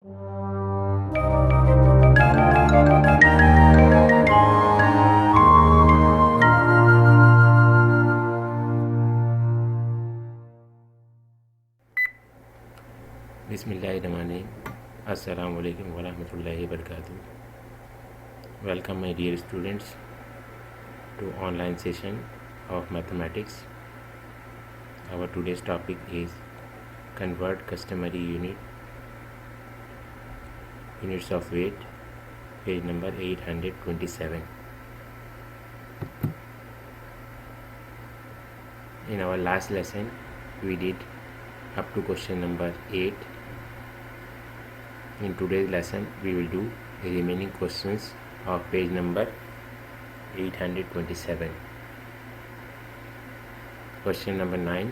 Bismillahirrahmanirrahim. Assalamu alaikum wa rahmatullahi wa barakatuh. Welcome my dear students to online session of mathematics. Our today's topic is convert customary units of weight, page number 827. In our last lesson we did up to question number 8. In today's lesson we will do the remaining questions of page number 827. Question number 9.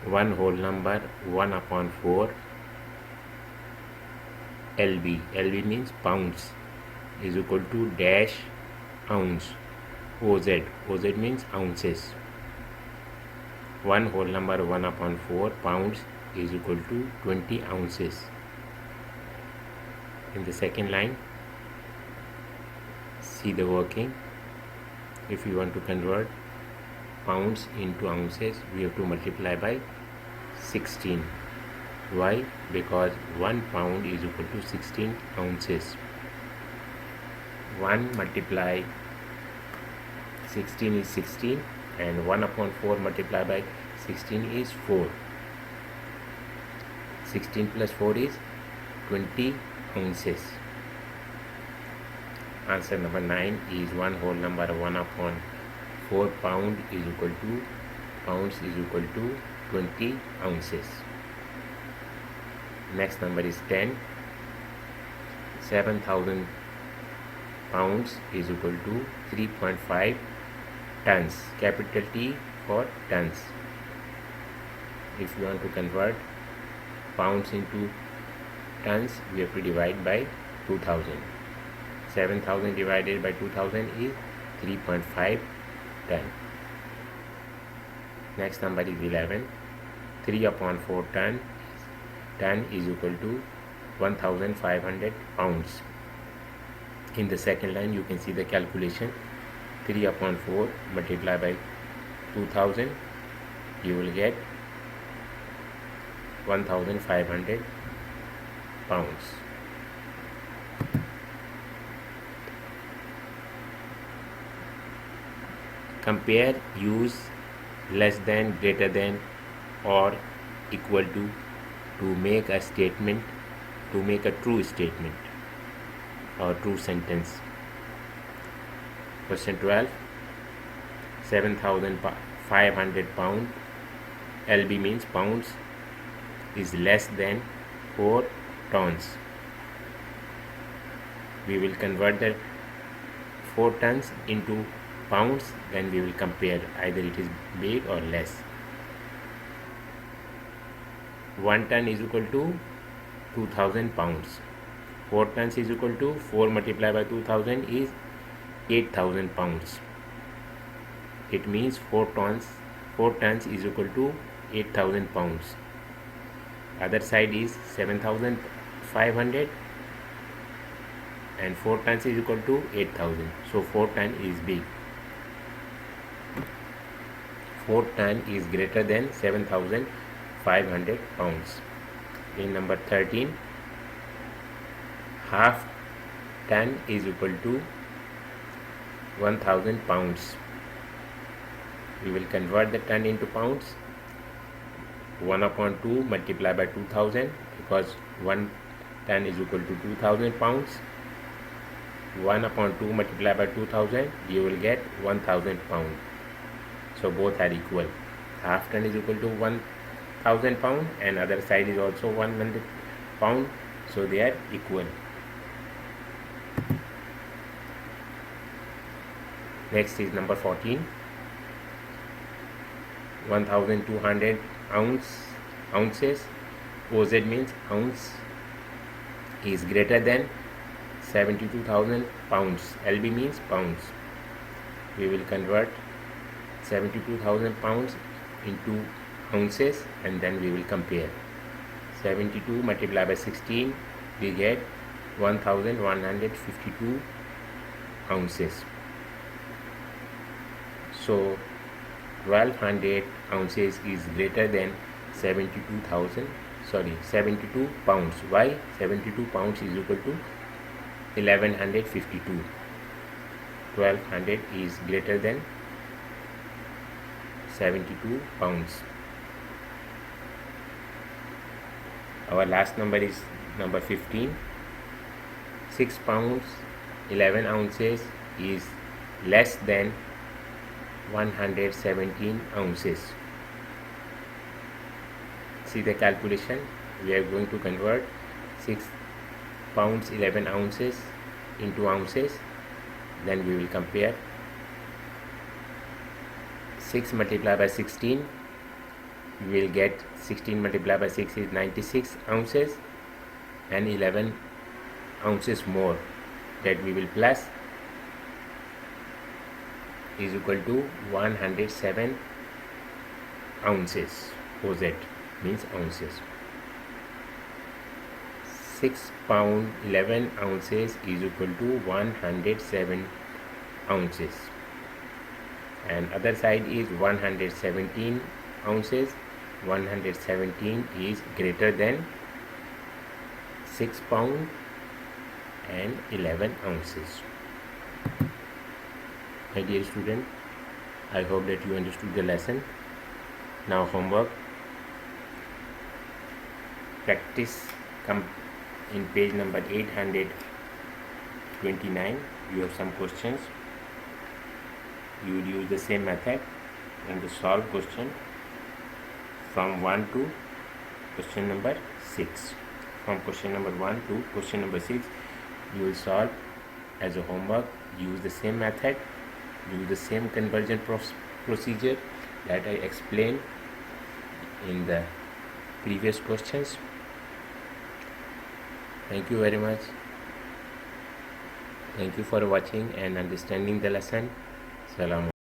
One whole number 1/4 lb, lb means pounds, is equal to dash ounce, oz, oz means ounces. One whole number 1/4 pounds is equal to 20 ounces. In the second line, see the working. If you want to convert pounds into ounces, we have to multiply by 16. Why? Because 1 pound is equal to 16 ounces. 1 multiply 16 is 16, and 1/4 multiplied by 16 is 4. 16 plus 4 is 20 ounces. Answer number 9 is one whole number 1/4 pound is equal to 20 ounces. Next number is 10. 7,000 pounds is equal to 3.5 tons. Capital T for tons. If you want to convert pounds into tons, we have to divide by 2000. 7,000 divided by 2000 is 3.5 ton. Next number is 11. 3/4 ton is equal to 1,500 pounds. In the second line you can see the calculation. 3/4 multiplied by 2000, you will get 1,500 pounds. Compare use less than, greater than, or equal to make a statement, to make a true statement or true sentence. Question 12. 7,500 pound, lb means pounds, is less than 4 tons. We will convert the 4 tons into pounds, then we will compare either it is big or less. 1 ton is equal to 2,000 pounds. 4 tons is equal to 4 multiplied by 2,000 is 8,000 pounds. It means 4 tons is equal to 8,000 pounds. Other side is 7,500 and 4 tons is equal to 8,000. So 4 ton is big. 4 ton is greater than 7,500 pounds. In number 13, half ton is equal to 1,000 pounds. We will convert the ton into pounds. 1/2 multiplied by 2,000, because 1 ton is equal to 2,000 pounds. 1/2 multiplied by 2,000, you will get 1,000 pounds. So both are equal. Half ton is equal to 1,000 pound and other side is also 100 pound, so they are equal. Next is number 14. 1,200 ounces, oz means ounce, is greater than 72,000 pounds. lb means pounds. We will convert 72,000 pounds into ounces and then we will compare. 72 multiplied by 16, we get 1152 ounces. So 1200 ounces is greater than 72 pounds. Why? 72 pounds is equal to 1152. 1200 is greater than 72 pounds. Our last number is number 15. 6 pounds 11 ounces is less than 117 ounces. See the calculation. We are going to convert 6 pounds 11 ounces into ounces. Then we will compare. 6 multiplied by 16, we will get 16 multiplied by 6 is 96 ounces, and 11 ounces more that we will plus is equal to 107 ounces. OZ means ounces. 6 pound 11 ounces is equal to 107 ounces, and other side is 117 ounces. 117 is greater than 6 pound and 11 ounces. My dear student, I hope that you understood the lesson. Now homework. Practice in page number 829. You have some questions. You will use the same method and to solve question from 1 to question number 6. From question number 1 to question number 6, you will solve as a homework. Use the same method, use the same conversion procedure that I explained in the previous questions. Thank you very much. Thank you for watching and understanding the lesson. Assalamu